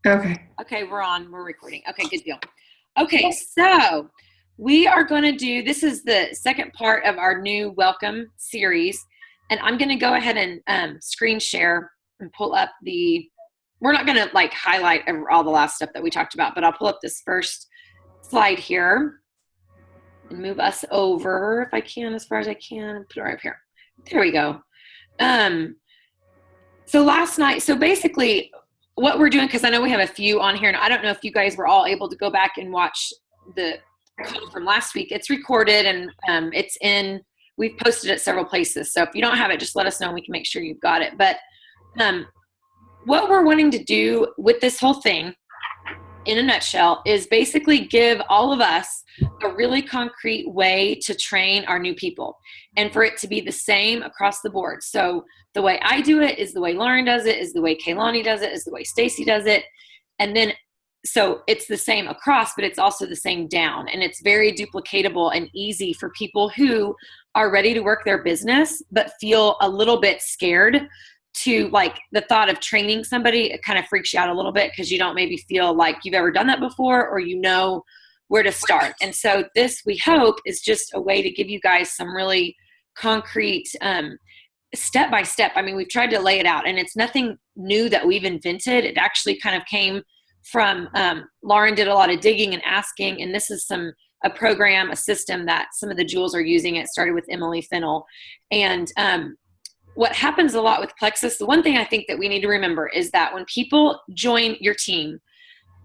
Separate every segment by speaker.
Speaker 1: Okay.
Speaker 2: Okay, we're on. We're recording. Okay, good deal. Okay, so we are going to do, this is the second part of our new welcome series. And I'm going to go ahead and screen share and pull up we're not going to like highlight all the last stuff that we talked about, but I'll pull up this first slide here and move us over if I can, as far as I can. Put it right up here. There we go. So last night, so basically what we're doing, because I know we have a few on here, and I don't know if you guys were all able to go back and watch the call from last week. It's recorded and we've posted it several places. So if you don't have it, just let us know and we can make sure you've got it. But what we're wanting to do with this whole thing, in a nutshell, is basically give all of us a really concrete way to train our new people and for it to be the same across the board. So the way I do it is the way Lauren does it, is the way Kaylani does it, is the way Stacy does it. And then, so it's the same across, but it's also the same down. And it's very duplicatable and easy for people who are ready to work their business, but feel a little bit scared to, like, the thought of training somebody. It kind of freaks you out a little bit because you don't maybe feel like you've ever done that before, or you know where to start. And so this, we hope, is just a way to give you guys some really concrete step by step. I mean, we've tried to lay it out, and it's nothing new that we've invented. It actually kind of came from Lauren did a lot of digging and asking, and this is a program, a system that some of the jewels are using. It started with Emily Fennell. And what happens a lot with Plexus, the one thing I think that we need to remember is that when people join your team,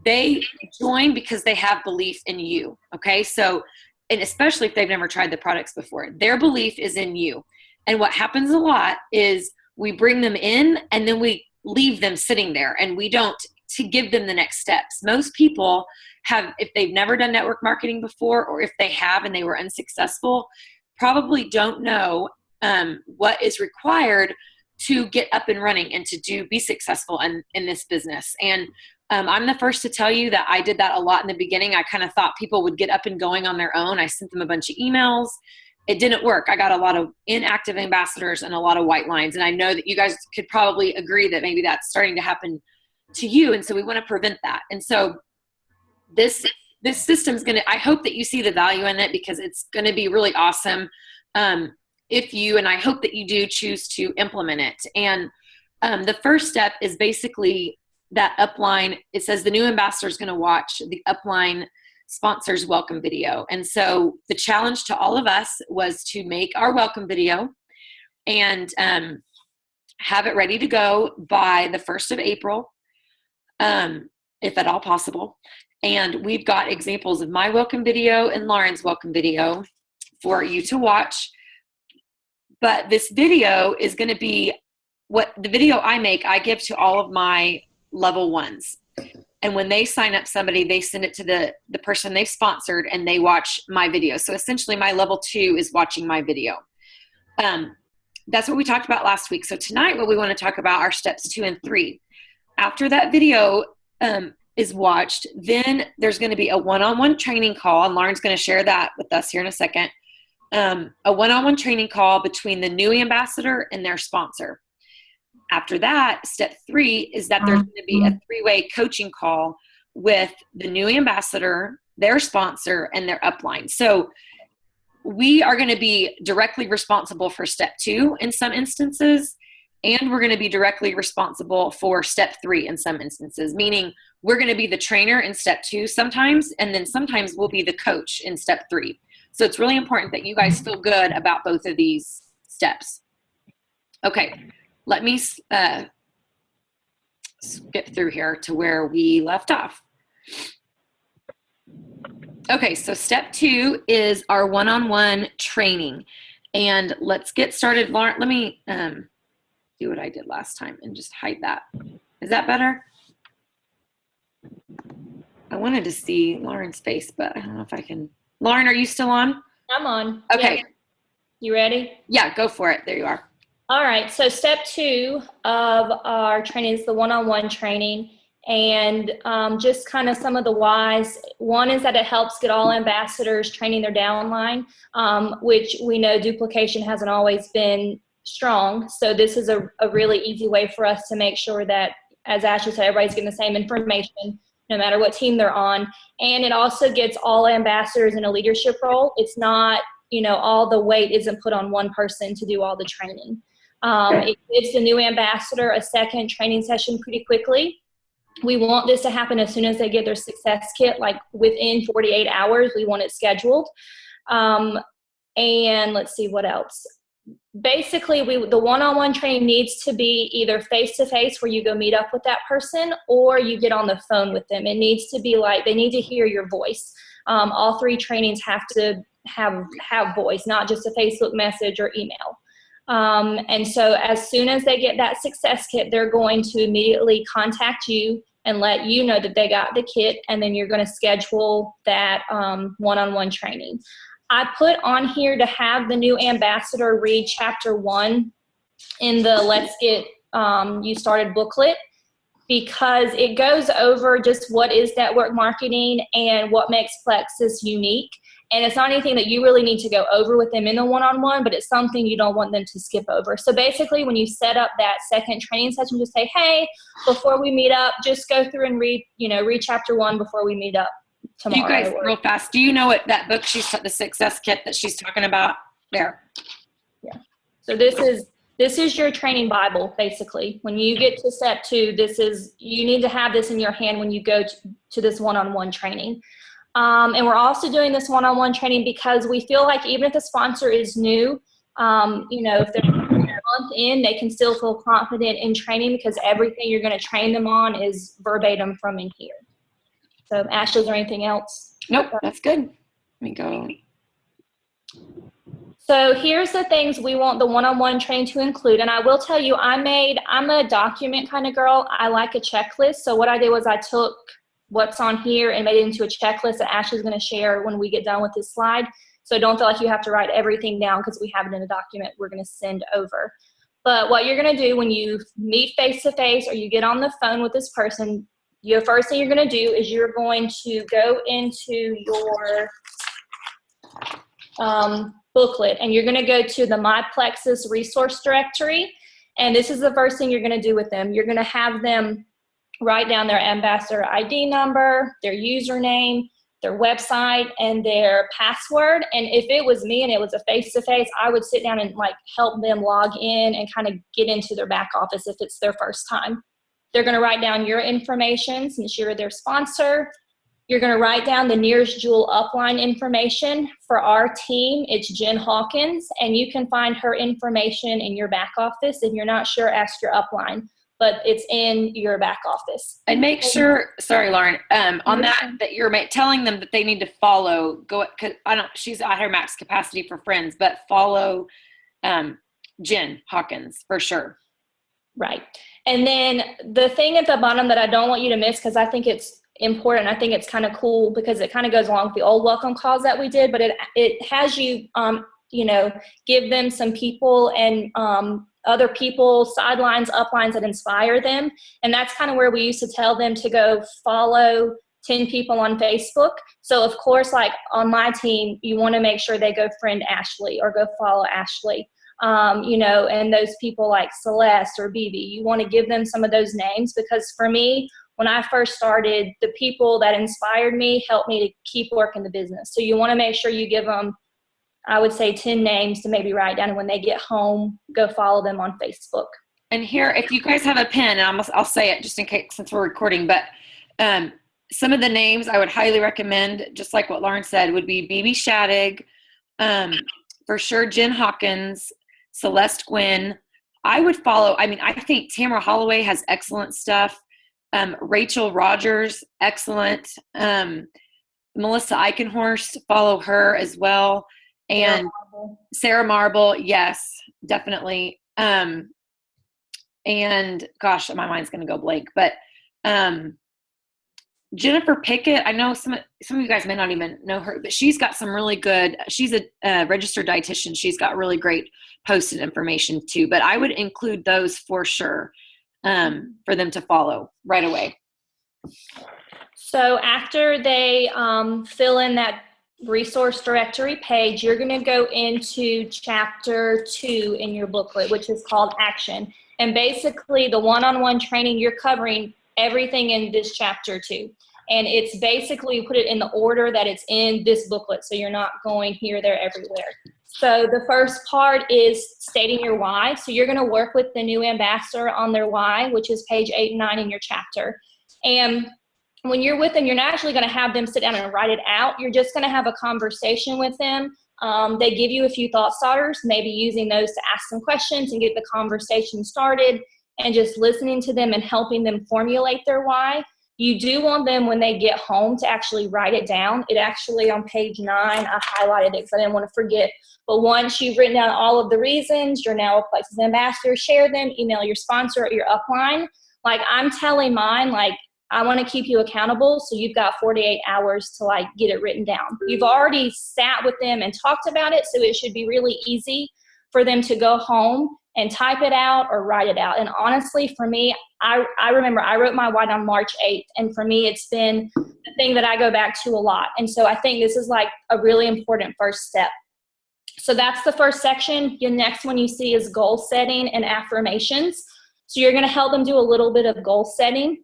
Speaker 2: they join because they have belief in you. Okay. So, and especially if they've never tried the products before, their belief is in you. And what happens a lot is we bring them in and then we leave them sitting there, and we don't to give them the next steps. Most people have, if they've never done network marketing before, or if they have and they were unsuccessful, probably don't know what is required to get up and running and to be successful in this business. And I'm the first to tell you that I did that a lot in the beginning. I kind of thought people would get up and going on their own. I sent them a bunch of emails. It didn't work. I got a lot of inactive ambassadors and a lot of white lines. And I know that you guys could probably agree that maybe that's starting to happen to you. And so we want to prevent that. And so this system's going to, I hope that you see the value in it, because it's going to be really awesome. If you, and I hope that you do, choose to implement it. And the first step is basically that upline. It says the new ambassador is going to watch the upline sponsors welcome video. And so the challenge to all of us was to make our welcome video and have it ready to go by the 1st of April, if at all possible. And we've got examples of my welcome video and Lauren's welcome video for you to watch. But this video is going to be what the video I make, I give to all of my level ones. And when they sign up somebody, they send it to the person they've sponsored, and they watch my video. So essentially my level 2 is watching my video. That's what we talked about last week. So tonight what we want to talk about are steps 2 and 3. After that video is watched, then there's going to be a one-on-one training call, and Lauren's going to share that with us here in a second. A one-on-one training call between the new ambassador and their sponsor. After that, step 3 is that there's going to be a 3-way coaching call with the new ambassador, their sponsor, and their upline. So we are going to be directly responsible for step 2 in some instances, and we're going to be directly responsible for step 3 in some instances, meaning we're going to be the trainer in step 2 sometimes, and then sometimes we'll be the coach in step 3. So it's really important that you guys feel good about both of these steps. Okay, let me skip through here to where we left off. Okay, so step 2 is our one-on-one training. And let's get started. Lauren, let me do what I did last time and just hide that. Is that better? I wanted to see Lauren's face, but I don't know if I can. Lauren, are you still on?
Speaker 3: I'm on.
Speaker 2: Okay.
Speaker 3: Yeah. You ready?
Speaker 2: Yeah, go for it. There you are.
Speaker 3: All right. So step 2 of our training is the one-on-one training. And just kind of some of the whys. One is that it helps get all ambassadors training their downline, which we know duplication hasn't always been strong. So this is a really easy way for us to make sure that as Ashley said, everybody's getting the same information no matter what team they're on. And it also gets all ambassadors in a leadership role. It's not, all the weight isn't put on one person to do all the training. It gives the new ambassador a second training session pretty quickly. We want this to happen as soon as they get their success kit, like within 48 hours, we want it scheduled. And let's see what else. Basically, the one-on-one training needs to be either face-to-face where you go meet up with that person, or you get on the phone with them. It needs to be like, they need to hear your voice. All 3 trainings have to have voice, not just a Facebook message or email. And so as soon as they get that success kit, they're going to immediately contact you and let you know that they got the kit, and then you're going to schedule that one-on-one training. I put on here to have the new ambassador read chapter 1 in the Let's Get You Started booklet, because it goes over just what is network marketing and what makes Plexus unique. And it's not anything that you really need to go over with them in the one-on-one, but it's something you don't want them to skip over. So basically, when you set up that second training session, just say, hey, before we meet up, just go through and read chapter 1 before we meet up tomorrow.
Speaker 2: You guys, real fast, do you know what that book the success kit that she's talking about there?
Speaker 3: Yeah. So this is your training Bible, basically. When you get to step 2, you need to have this in your hand when you go to this one-on-one training. And we're also doing this one-on-one training because we feel like even if the sponsor is new, if they're a month in, they can still feel confident in training because everything you're going to train them on is verbatim from in here. So, Ashley, is there anything else?
Speaker 2: Nope, that's good. Let me go.
Speaker 3: So here's the things we want the one-on-one training to include. And I will tell you, I'm a document kind of girl. I like a checklist. So what I did was I took what's on here and made it into a checklist that Ashley's going to share when we get done with this slide. So don't feel like you have to write everything down because we have it in a document we're going to send over. But what you're going to do when you meet face-to-face or you get on the phone with this person, the first thing you're going to do is you're going to go into your booklet, and you're going to go to the My Plexus resource directory. And this is the first thing you're going to do with them. You're going to have them write down their ambassador ID number, their username, their website, and their password. And if it was me and it was a face-to-face, I would sit down and help them log in and kind of get into their back office if it's their first time. They're going to write down your information since you're their sponsor. You're going to write down the nearest Jewel upline information. For our team, it's Jen Hawkins, and you can find her information in your back office. If you're not sure, ask your upline, but it's in your back office.
Speaker 2: And make sure, sorry, Lauren, on that you're telling them that they need to follow, she's at her max capacity for friends, but follow Jen Hawkins for sure.
Speaker 3: Right. And then the thing at the bottom that I don't want you to miss, because I think it's important, I think it's kind of cool because it kind of goes along with the old welcome calls that we did, but it has you, give them some people and other people, sidelines, uplines that inspire them. And that's kind of where we used to tell them to go follow 10 people on Facebook. So of course, like on my team, you want to make sure they go friend Ashley or go follow Ashley. And those people like Celeste or Bibi, you want to give them some of those names because for me, when I first started, the people that inspired me helped me to keep working the business. So you want to make sure you give them, I would say 10 names to maybe write down. And when they get home, go follow them on Facebook. And
Speaker 2: here, if you guys have a pen, and I'll say it just in case since we're recording, but some of the names I would highly recommend, just like what Lauren said, would be Bibi Shadig, for sure Jen Hawkins, Celeste Gwynn. I would follow, I think Tamara Holloway has excellent stuff. Rachel Rogers, excellent. Melissa Eichenhorst, follow her as well. And Sarah Marble, yes, definitely. And gosh, my mind's going to go blank, but Jennifer Pickett, I know some of you guys may not even know her, but she's got some really good, she's a registered dietitian. She's got really great posted information too, but I would include those for sure for them to follow right away. So after they fill in that resource directory page, you're going to go into chapter 2 in your booklet, which is called Action.
Speaker 3: And basically the one-on-one training, you're covering everything in this chapter too. And it's basically, you put it in the order that it's in this booklet. So you're not going here, there, everywhere. So the first part is stating your why. So you're going to work with the new ambassador on their why, which is page 8 and 9 in your chapter. And when you're with them, you're not actually going to have them sit down and write it out. You're just going to have a conversation with them. They give you a few thought starters, maybe using those to ask some questions and get the conversation started, and just listening to them and helping them formulate their why. You do want them, when they get home, to actually write it down. It actually, on page 9, I highlighted it because I didn't want to forget. But once you've written down all of the reasons, you're now a Plexus ambassador, share them, email your sponsor or your upline. Like, I'm telling mine, like, I want to keep you accountable, so you've got 48 hours to, like, get it written down. You've already sat with them and talked about it, so it should be really easy for them to go home and type it out or write it out. And honestly, for me, I remember I wrote my why on March 8th, and for me, it's been the thing that I go back to a lot. And so I think this is like a really important first step. So that's the first section. The next one you see is goal setting and affirmations. So you're going to help them do a little bit of goal setting.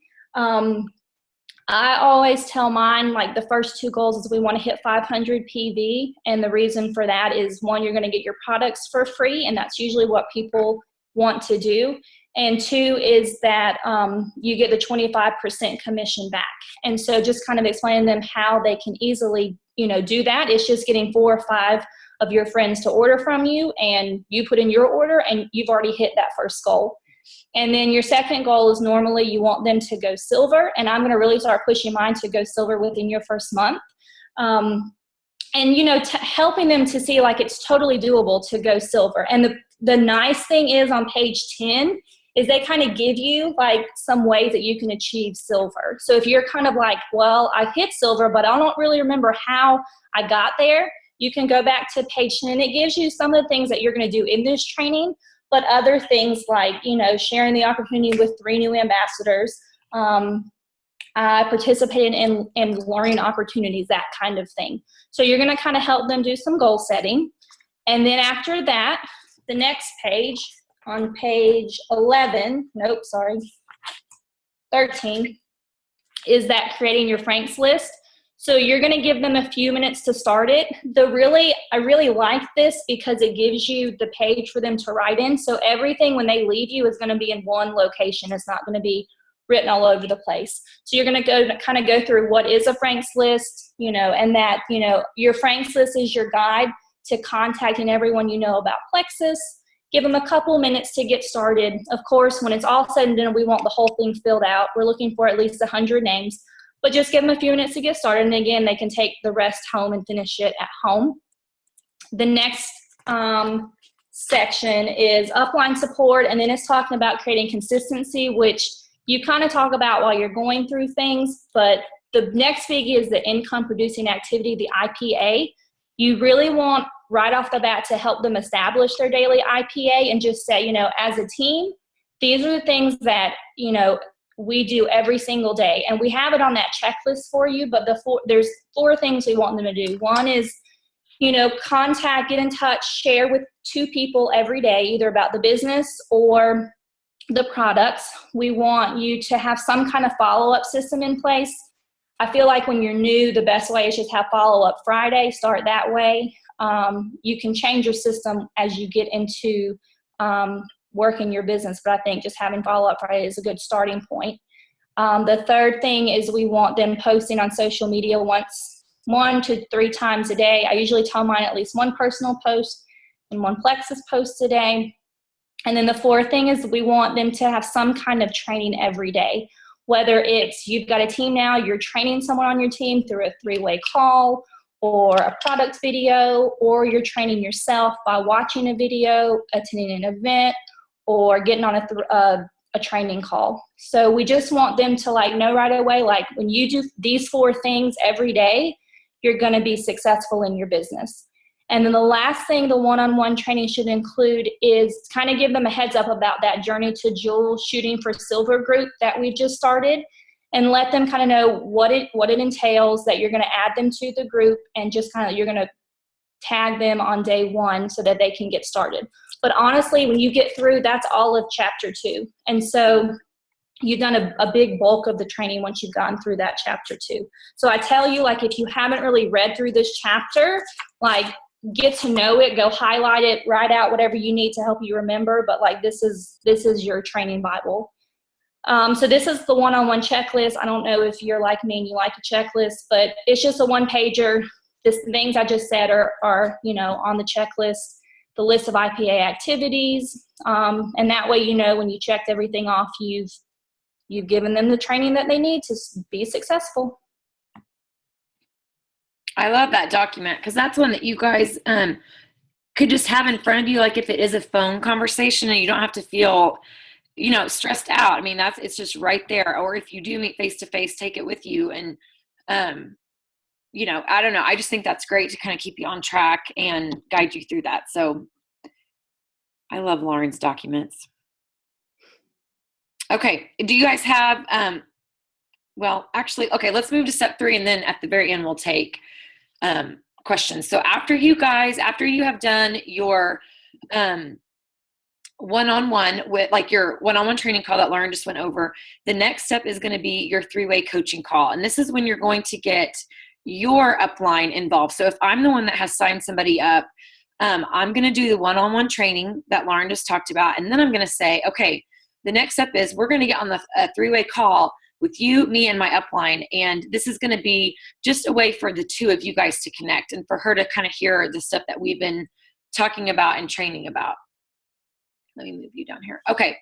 Speaker 3: I always tell mine, like, the first 2 goals is we want to hit 500 PV. And the reason for that is, 1, you're going to get your products for free, and that's usually what people want to do. And 2 is that you get the 25% commission back. And so just kind of explaining them how they can easily, do that. It's just getting 4 or 5 of your friends to order from you, and you put in your order, and you've already hit that first goal. And then your second goal is, normally you want them to go silver, and I'm going to really start pushing mine to go silver within your first month. And, helping them to see, like, it's totally doable to go silver. And the nice thing is, on page 10, is they kind of give you, like, some ways that you can achieve silver. So if you're kind of like, well, I hit silver, but I don't really remember how I got there, you can go back to page 10, and it gives you some of the things that you're going to do in this training. But other things like, sharing the opportunity with 3 new ambassadors. I participated in learning opportunities, that kind of thing. So you're going to kind of help them do some goal setting. And then after that, the next page, on page 13, is that creating your Franks list. So you're going to give them a few minutes to start it. I really like this because it gives you the page for them to write in. So everything, when they leave you, is going to be in one location. It's not going to be written all over the place. So you're going to go through what is a Franks list, and that, your Franks list is your guide to contacting everyone about Plexus. Give them a couple minutes to get started. Of course, when it's all said and done, we want the whole thing filled out. We're looking for at least 100 names. But just give them a few minutes to get started. And again, they can take the rest home and finish it at home. The next section is upline support. And then it's talking about creating consistency, which you kind of talk about while you're going through things. But the next big is the income producing activity, the IPA. You really want right off the bat to help them establish their daily IPA and just say, as a team, these are the things that, we do every single day. And we have it on that checklist for you, but there's 4 things we want them to do. 1 is, contact, get in touch, share with 2 people every day, either about the business or the products. We want you to have some kind of follow-up system in place. I feel like when you're new, the best way is just have follow-up Friday, start that way. You can change your system as you get into work in your business, but I think just having follow-up Friday is a good starting point. The third thing is we want them posting on social media 1 to 3 times a day. I usually tell mine at least 1 personal post and 1 Plexus post a day. And then the 4th thing is we want them to have some kind of training every day, whether it's you've got a team now, you're training someone on your team through a 3-way call or a product video, or you're training yourself by watching a video, attending an event, or getting on a training call. So we just want them to know right away, when you do these 4 things every day, you're going to be successful in your business. And then the last thing the one-on-one training should include is kind of give them a heads up about that Journey to Jewel Shooting for Silver group that we've just started, and let them kind of know what it entails, that you're going to add them to the group, and just kind of you're going to tag them on day 1 so that they can get started. But honestly, when you get through, that's all of chapter 2. And so you've done a big bulk of the training once you've gone through that chapter 2. So I tell you, like, if you haven't really read through this chapter, like, get to know it, go highlight it, write out whatever you need to help you remember. But like, this is your training Bible. So this is the one-on-one checklist. I don't know if you're like me and you like a checklist, but it's just a one-pager. The things I just said are on the checklist, the list of IPA activities. And that way, when you checked everything off, you've given them the training that they need to be successful.
Speaker 2: I love that document, because that's one that you guys could just have in front of you, like if it is a phone conversation and you don't have to feel stressed out. I mean, it's just right there. Or if you do meet face to face, take it with you. And, I don't know. I just think that's great to kind of keep you on track and guide you through that. So I love Lauren's documents. Okay. Do you guys have, okay, let's move to step 3. And then at the very end, we'll take questions. So after you have done your, one-on-one with like your one-on-one training call that Lauren just went over, the next step is going to be your 3-way coaching call. And this is when you're going to get your upline involved. So if I'm the one that has signed somebody up, I'm going to do the one-on-one training that Lauren just talked about. And then I'm going to say, okay, the next step is we're going to get on a 3-way call with you, me, and my upline. And this is going to be just a way for the 2 of you guys to connect and for her to kind of hear the stuff that we've been talking about and training about. Let me move you down here. Okay.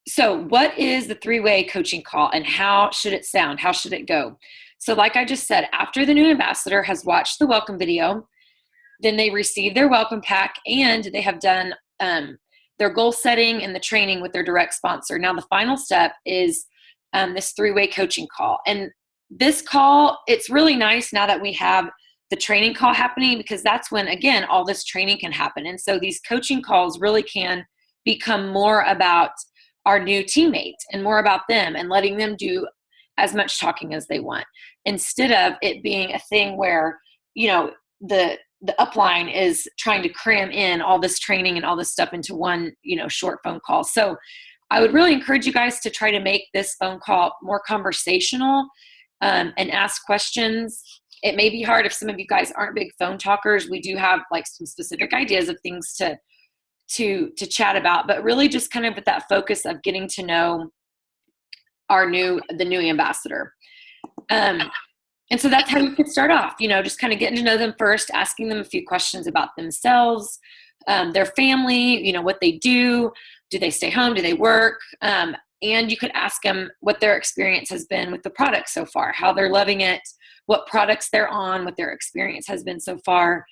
Speaker 2: So what is the 3-way coaching call and how should it sound? How should it go? So like I just said, after the new ambassador has watched the welcome video, then they receive their welcome pack and they have done their goal setting and the training with their direct sponsor. Now the final step is this 3-way coaching call. And this call, it's really nice now that we have the training call happening, because that's when, again, all this training can happen. And so these coaching calls really can become more about our new teammate and more about them and letting them do as much talking as they want, instead of it being a thing where, the upline is trying to cram in all this training and all this stuff into one, short phone call. So I would really encourage you guys to try to make this phone call more conversational and ask questions. It may be hard if some of you guys aren't big phone talkers. We do have like some specific ideas of things to chat about, but really just kind of with that focus of getting to know the new ambassador. And so that's how you could start off, just kind of getting to know them first, asking them a few questions about themselves, their family, what they do they stay home, do they work? And you could ask them what their experience has been with the product so far, how they're loving it, what products they're on, what their experience has been so far.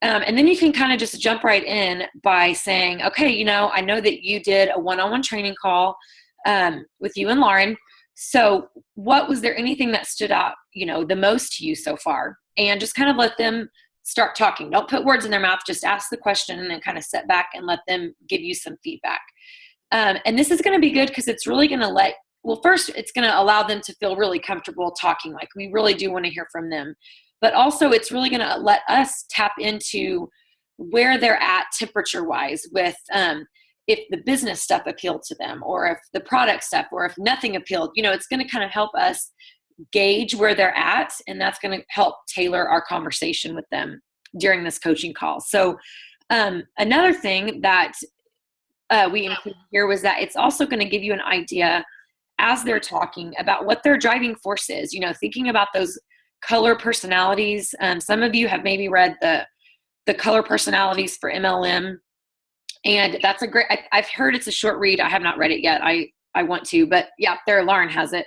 Speaker 2: And then you can kind of just jump right in by saying, okay, I know that you did a one-on-one training call with you and Lauren. So was there anything that stood out, the most to you so far? And just kind of let them start talking. Don't put words in their mouth, just ask the question and then kind of sit back and let them give you some feedback. And this is going to be good because it's really going to first, it's going to allow them to feel really comfortable talking. Like we really do want to hear from them. But also it's really going to let us tap into where they're at temperature-wise with if the business stuff appealed to them or if the product stuff or if nothing appealed. It's going to kind of help us gauge where they're at, and that's going to help tailor our conversation with them during this coaching call. So another thing that we included here was that it's also going to give you an idea as they're talking about what their driving force is, thinking about those color personalities. Some of you have maybe read the color personalities for MLM, and that's a great, I've heard it's a short read. I have not read it yet. I want to, but yeah, Lauren has it.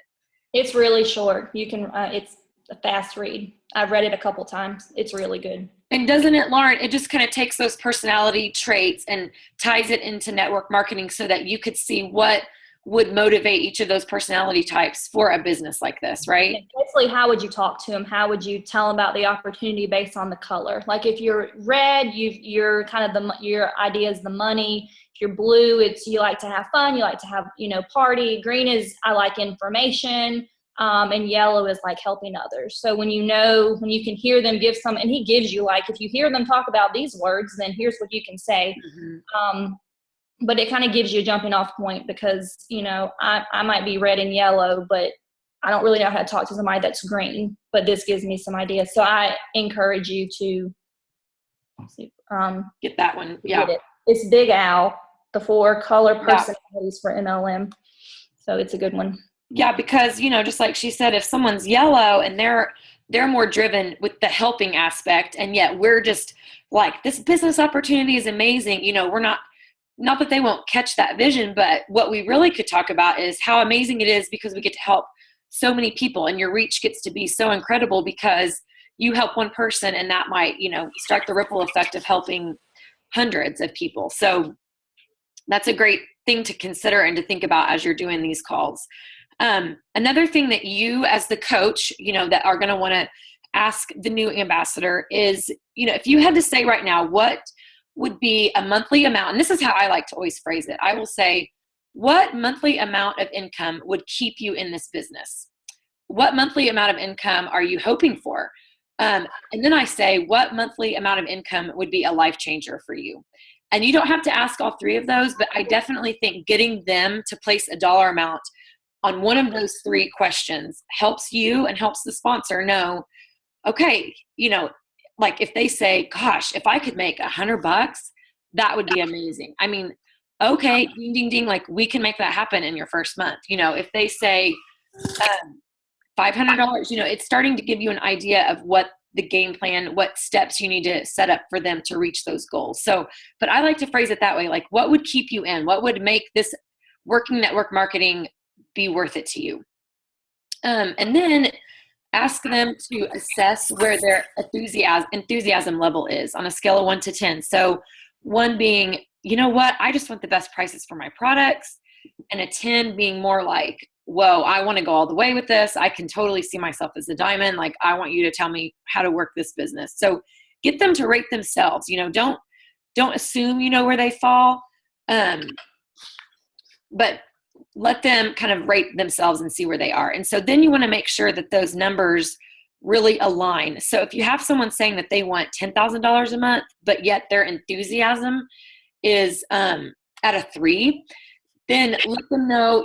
Speaker 3: It's really short. You can, it's a fast read. I've read it a couple times. It's really good.
Speaker 2: And doesn't it, Lauren, it just kind of takes those personality traits and ties it into network marketing so that you could see what would motivate each of those personality types for a business like this, right?
Speaker 3: Basically, how would you talk to them? How would you tell them about the opportunity based on the color? Like if you're red, you're kind of your idea is the money. If you're blue, it's you like to have fun, you like to have, party. Green is I like information. And yellow is like helping others. So when you can hear them give some, and he gives you like, if you hear them talk about these words, then here's what you can say. But it kind of gives you a jumping off point because, I might be red and yellow, but I don't really know how to talk to somebody that's green, but this gives me some ideas. So I encourage you to
Speaker 2: get that one. Yeah.
Speaker 3: It's Big Al, the 4 color personalities for MLM. So it's a good one.
Speaker 2: Yeah, because, just like she said, if someone's yellow and they're more driven with the helping aspect, and yet we're just like, this business opportunity is amazing. We're not that they won't catch that vision, but what we really could talk about is how amazing it is because we get to help so many people, and your reach gets to be so incredible because you help one person, and that might, start the ripple effect of helping hundreds of people. So that's a great thing to consider and to think about as you're doing these calls. Another thing that you as the coach, that are going to want to ask the new ambassador is, if you had to say right now, what would be a monthly amount? And this is how I like to always phrase it. I will say, what monthly amount of income would keep you in this business? What monthly amount of income are you hoping for? And then I say, what monthly amount of income would be a life changer for you? And you don't have to ask all 3 of those, but I definitely think getting them to place a dollar amount on one of those 3 questions helps you and helps the sponsor know, okay, like if they say, gosh, if I could make $100, that would be amazing. I mean, okay, ding, ding, ding, like we can make that happen in your first month. If they say $500, it's starting to give you an idea of what the game plan, what steps you need to set up for them to reach those goals. So, but I like to phrase it that way, like what would keep you in? What would make this working network marketing be worth it to you? And then ask them to assess where their enthusiasm level is on a scale of 1 to 10. So 1 being, I just want the best prices for my products. And a 10 being more like, whoa, I want to go all the way with this. I can totally see myself as a diamond. Like, I want you to tell me how to work this business. So get them to rate themselves. Don't assume where they fall. But let them kind of rate themselves and see where they are. And so then you want to make sure that those numbers really align. So if you have someone saying that they want $10,000 a month, but yet their enthusiasm is at a 3, then let them know,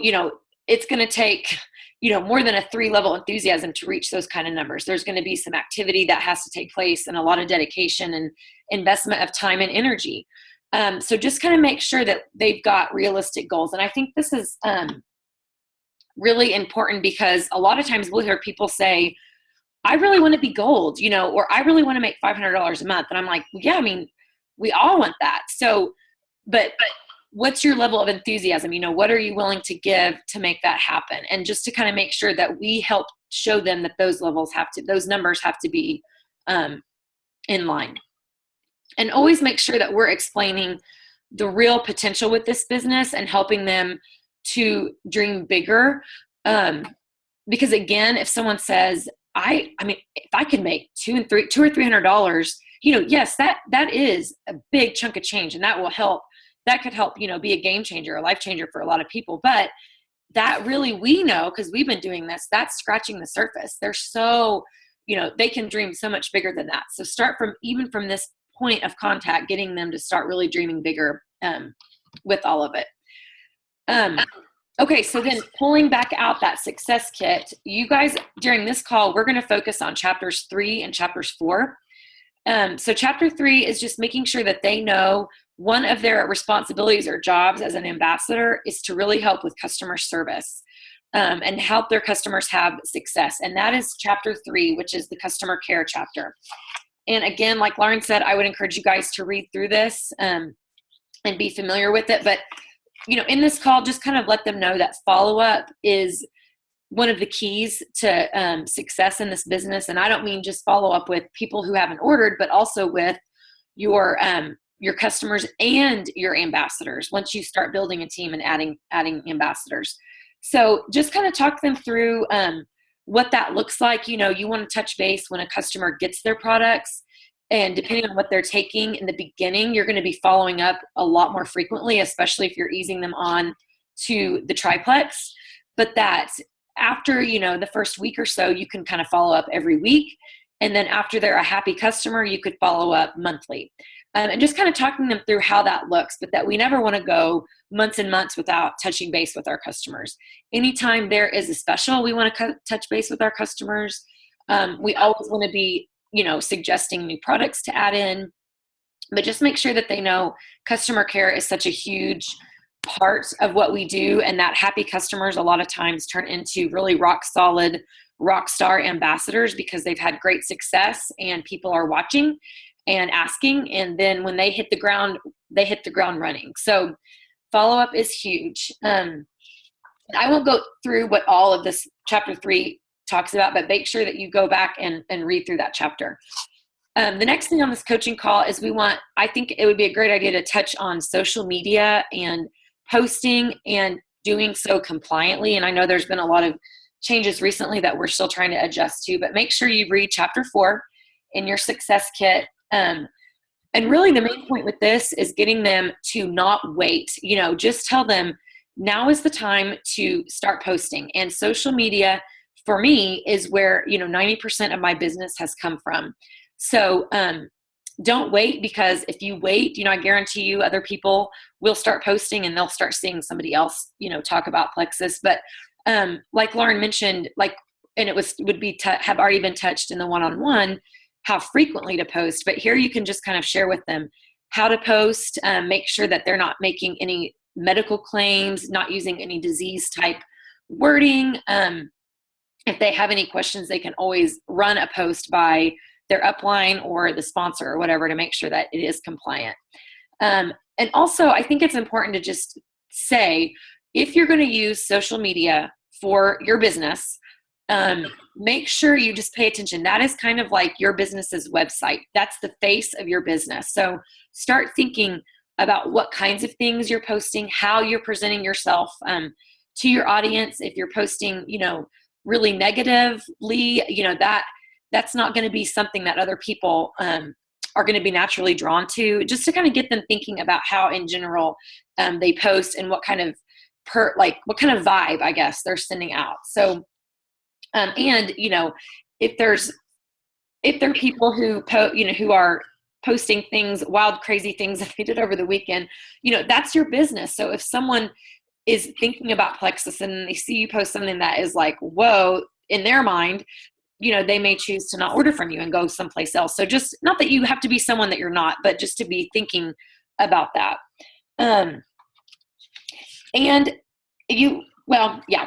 Speaker 2: it's going to take, more than a 3 level enthusiasm to reach those kind of numbers. There's going to be some activity that has to take place and a lot of dedication and investment of time and energy. So just kind of make sure that they've got realistic goals. And I think this is really important because a lot of times we'll hear people say, I really want to be gold, or I really want to make $500 a month. And I'm like, yeah, I mean, we all want that. So, but what's your level of enthusiasm? What are you willing to give to make that happen? And just to kind of make sure that we help show them that those numbers have to be in line. And always make sure that we're explaining the real potential with this business and helping them to dream bigger. Because again, if someone says, I mean, if I could make $200 or $300, yes, that is a big chunk of change, and that will help. That could help, be a game changer, a life changer for a lot of people. But that really, we know, because we've been doing this, that's scratching the surface. They're so, they can dream so much bigger than that. So start from this point of contact, getting them to start really dreaming bigger with all of it. Okay, so then pulling back out that success kit, you guys, during this call, we're going to focus on chapters 3 and chapters 4. So chapter 3 is just making sure that they know one of their responsibilities or jobs as an ambassador is to really help with customer service and help their customers have success. And that is chapter 3, which is the customer care chapter. And again, like Lauren said, I would encourage you guys to read through this and be familiar with it. But, in this call, just kind of let them know that follow-up is one of the keys to success in this business. And I don't mean just follow up with people who haven't ordered, but also with your customers and your ambassadors once you start building a team and adding ambassadors. So just kind of talk them through what that looks like. You want to touch base when a customer gets their products, and depending on what they're taking in the beginning, you're going to be following up a lot more frequently, especially if you're easing them on to the triplex. But that after, the first week or so, you can kind of follow up every week. And then after they're a happy customer, you could follow up monthly. And just kind of talking them through how that looks, but that we never want to go months and months without touching base with our customers. Anytime there is a special, we want to touch base with our customers. We always want to be, suggesting new products to add in, but just make sure that they know customer care is such a huge part of what we do, and that happy customers a lot of times turn into really rock solid, rock star ambassadors because they've had great success and people are watching and asking. And then when they hit the ground running. So follow-up is huge. I won't go through what all of this chapter 3 talks about, but make sure that you go back and read through that chapter. The next thing on this coaching call is I think it would be a great idea to touch on social media and posting and doing so compliantly. And I know there's been a lot of changes recently that we're still trying to adjust to, but make sure you read chapter 4 in your success kit. And really the main point with this is getting them to not wait, just tell them now is the time to start posting. And social media for me is where, 90% of my business has come from. So, don't wait, because if you wait, I guarantee you other people will start posting and they'll start seeing somebody else, talk about Plexus. But like Lauren mentioned, and have already been touched in the one-on-one, how frequently to post. But here you can just kind of share with them how to post, make sure that they're not making any medical claims, not using any disease type wording. If they have any questions, they can always run a post by their upline or the sponsor or whatever to make sure that it is compliant. And also, I think it's important to just say, if you're going to use social media for your business, make sure you just pay attention. That is kind of like your business's website. That's the face of your business. So start thinking about what kinds of things you're posting, how you're presenting yourself to your audience. If you're posting, really negatively, that's not going to be something that other people are going to be naturally drawn to, just to kind of get them thinking about how in general they post and what kind of vibe, I guess, they're sending out. So, and if there are people who who are posting things, wild, crazy things that they did over the weekend, that's your business. So if someone is thinking about Plexus and they see you post something that is like, whoa, in their mind, they may choose to not order from you and go someplace else. So just, not that you have to be someone that you're not, but just to be thinking about that.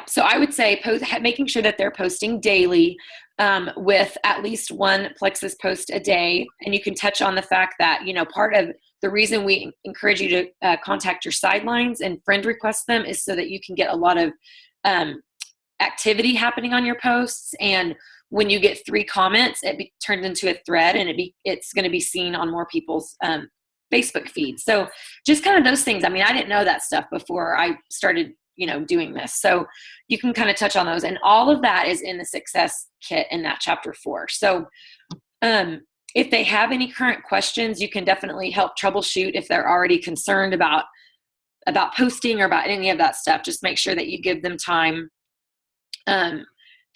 Speaker 2: So I would say making sure that they're posting daily with at least one Plexus post a day. And you can touch on the fact that, part of the reason we encourage you to contact your sidelines and friend request them is so that you can get a lot of activity happening on your posts. And when you get 3 comments, it turns into a thread, and it's going to be seen on more people's Facebook feeds. So just kind of those things. I mean, I didn't know that stuff before I started, doing this. So you can kind of touch on those, and all of that is in the success kit in that chapter 4. So if they have any current questions, you can definitely help troubleshoot if they're already concerned about posting or about any of that stuff. Just make sure that you give them time to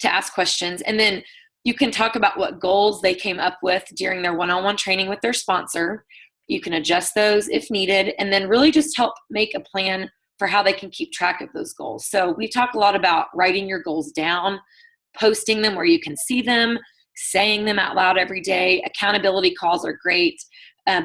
Speaker 2: ask questions. And then you can talk about what goals they came up with during their one-on-one training with their sponsor. You can adjust those if needed, and then really just help make a plan for how they can keep track of those goals. So we talk a lot about writing your goals down, posting them where you can see them, saying them out loud every day. Accountability calls are great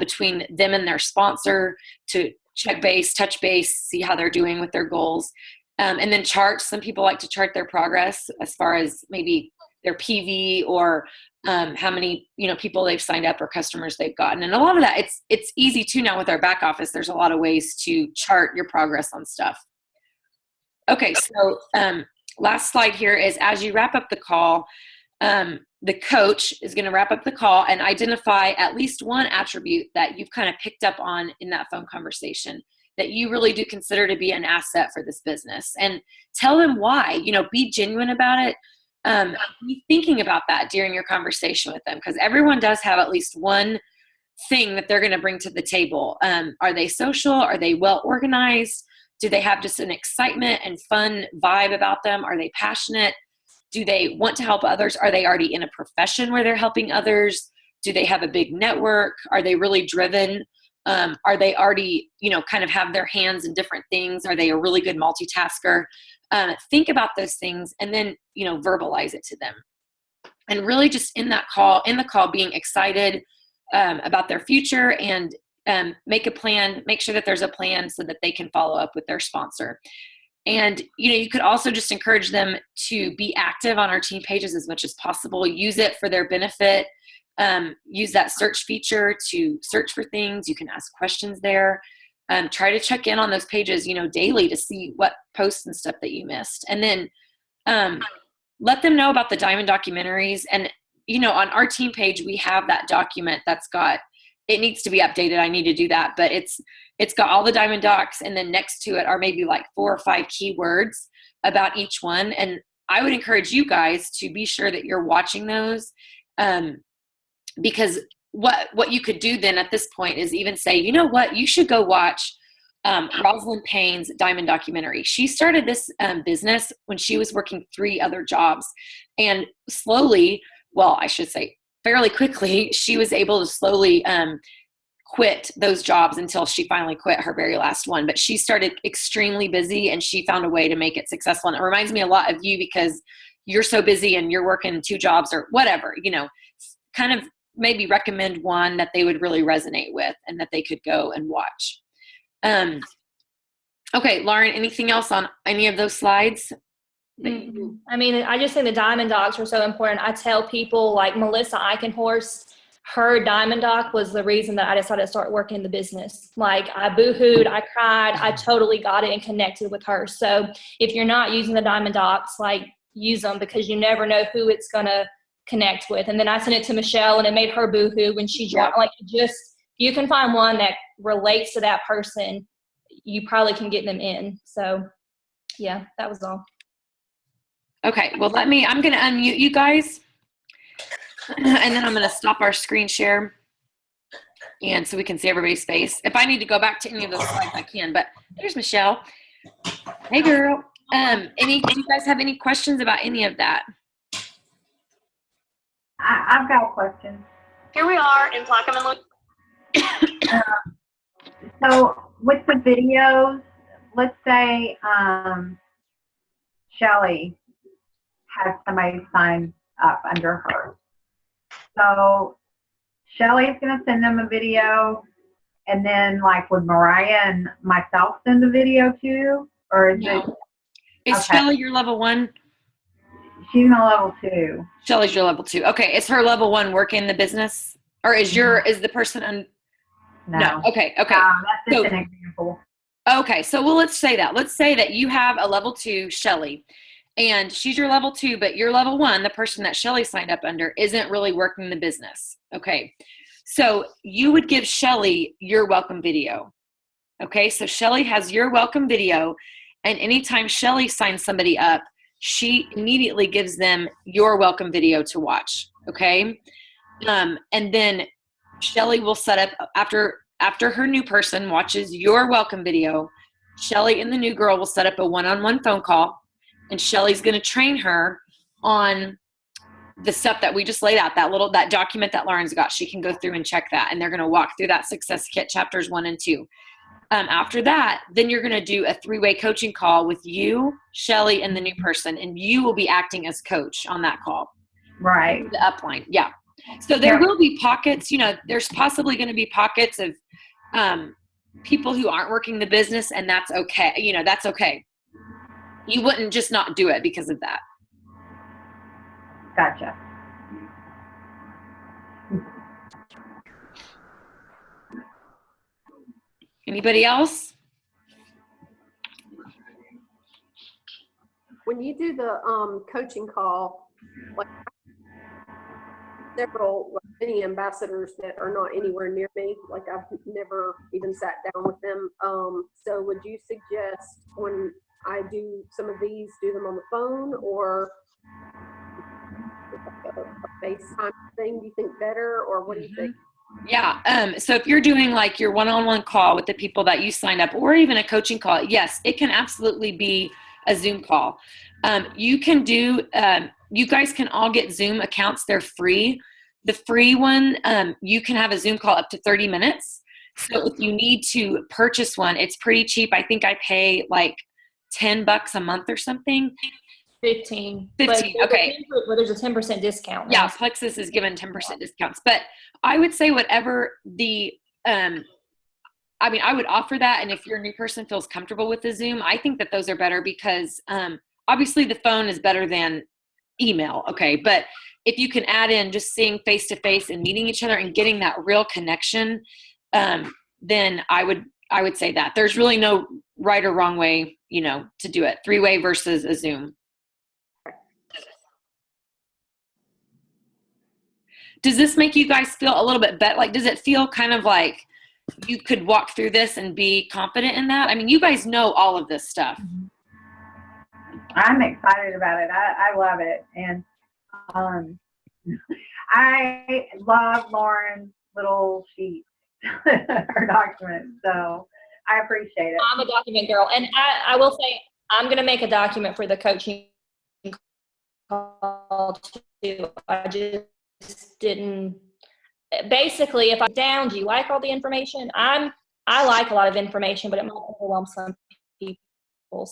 Speaker 2: between them and their sponsor to touch base, see how they're doing with their goals. And then charts. Some people like to chart their progress as far as maybe their PV or how many people they've signed up or customers they've gotten. And a lot of that, it's easy too now with our back office. There's a lot of ways to chart your progress on stuff. Okay, so last slide here is, as you wrap up the call, the coach is going to wrap up the call and identify at least one attribute that you've kind of picked up on in that phone conversation that you really do consider to be an asset for this business, and tell them why. Be genuine about it. Be thinking about that during your conversation with them, because everyone does have at least one thing that they're going to bring to the table. Are they social? Are they well organized? Do they have just an excitement and fun vibe about them? Are they passionate? Do they want to help others? Are they already in a profession where they're helping others? Do they have a big network? Are they really driven? Are they already, kind of have their hands in different things? Are they a really good multitasker? Think about those things and then, verbalize it to them. And really just in the call, being excited about their future, and make a plan, make sure that there's a plan so that they can follow up with their sponsor. And, you could also just encourage them to be active on our team pages as much as possible. Use it for their benefit. Use that search feature to search for things. You can ask questions there. Try to check in on those pages, daily to see what posts and stuff that you missed. And then let them know about the Diamond documentaries. And, on our team page, we have that document that's got, it needs to be updated. I need to do that. But it's got all the Diamond docs, and then next to it are maybe like 4 or 5 keywords about each one. And I would encourage you guys to be sure that you're watching those, because what you could do then at this point is even say, you know what, you should go watch Rosalind Payne's Diamond documentary. She started this business when she was working 3 other jobs, and slowly, well, I should say fairly quickly, she was able to slowly quit those jobs until she finally quit her very last one. But she started extremely busy, and she found a way to make it successful. And it reminds me a lot of you, because you're so busy and you're working 2 jobs or whatever, kind of maybe recommend one that they would really resonate with and that they could go and watch. Okay, Lauren, anything else on any of those slides?
Speaker 3: I mean, I just think the Diamond docs are so important. I tell people, like Melissa Eichenhorst, her Diamond doc was the reason that I decided to start working in the business. Like, I boohooed, I cried, I totally got it and connected with her. So if you're not using the Diamond docs, like, use them, because you never know who it's going to connect with. And then I sent it to Michelle, and it made her boohoo when she joined. Like, just, you can find one that relates to that person, you probably can get them in. So yeah, that was all.
Speaker 2: Okay, well, I'm going to unmute you guys, and then I'm going to stop our screen share, and so we can see everybody's face. If I need to go back to any of those slides, I can, but there's Michelle. Hey, girl. Do you guys have any questions about any of that?
Speaker 1: I've got a question.
Speaker 4: Here we are in Plaquemine.
Speaker 1: So with the videos, let's say Shelly has somebody sign up under her. So Shelly's going to send them a video, and then, like, would Mariah and myself send the video too? Or is it?
Speaker 2: Is
Speaker 1: Okay.
Speaker 2: Shelly your level 1?
Speaker 1: She's my level 2.
Speaker 2: Shelly's your level 2. Okay, is her level 1 working the business? Or is the person No. Okay.
Speaker 1: That's just an example.
Speaker 2: Okay, so let's say that. Let's say that you have a level 2, Shelly, and she's your level 2, but your level 1, the person that Shelly signed up under, isn't really working the business. Okay, so you would give Shelly your welcome video. Okay, so Shelly has your welcome video, and anytime Shelly signs somebody up, she immediately gives them your welcome video to watch. Okay, and then Shelly will set up, after her new person watches your welcome video, Shelly and the new girl will set up a one-on-one phone call, and Shelly's going to train her on the stuff that we just laid out, that document that Lauren's got. She can go through and check that, and they're going to walk through that Success Kit chapters 1 and 2. After that, then you're going to do a 3-way coaching call with you, Shelly, and the new person, and you will be acting as coach on that call.
Speaker 1: Right.
Speaker 2: The upline. Yeah. So there will be pockets, there's possibly going to be pockets of people who aren't working the business, and that's okay. That's okay. You wouldn't just not do it because of that.
Speaker 1: Gotcha.
Speaker 2: Anybody else?
Speaker 4: When you do the coaching call, like many ambassadors that are not anywhere near me, like I've never even sat down with them. So would you suggest when I do some of these, do them on the phone, or a FaceTime thing? Do you think better, or what do you think?
Speaker 2: Yeah. So if you're doing like your one-on-one call with the people that you signed up, or even a coaching call, yes, it can absolutely be a Zoom call. You can do, you guys can all get Zoom accounts. They're free. The free one, you can have a Zoom call up to 30 minutes. So if you need to purchase one, it's pretty cheap. I think I pay like $10 a month or something.
Speaker 3: 15.
Speaker 2: 15, okay.
Speaker 3: But there's a 10% discount.
Speaker 2: Yeah,
Speaker 3: now.
Speaker 2: Plexus is given 10% discounts. But I would say whatever the, I mean, I would offer that. And if your new person feels comfortable with the Zoom, I think that those are better because obviously the phone is better than email. Okay. But if you can add in just seeing face to face and meeting each other and getting that real connection, then I would say that there's really no right or wrong way, you know, to do it. 3-way versus a Zoom. Does this make you guys feel a little bit better? Like, does it feel kind of like you could walk through this and be confident in that? I mean, you guys know all of this stuff.
Speaker 1: I'm excited about it. I love it. And I love Lauren's little sheet, her document. So I appreciate it.
Speaker 3: I'm a document girl. And I will say, I'm going to make a document for the coaching call too. I just didn't, basically, if I down, do you like all the information? I like a lot of information, but it might overwhelm some people.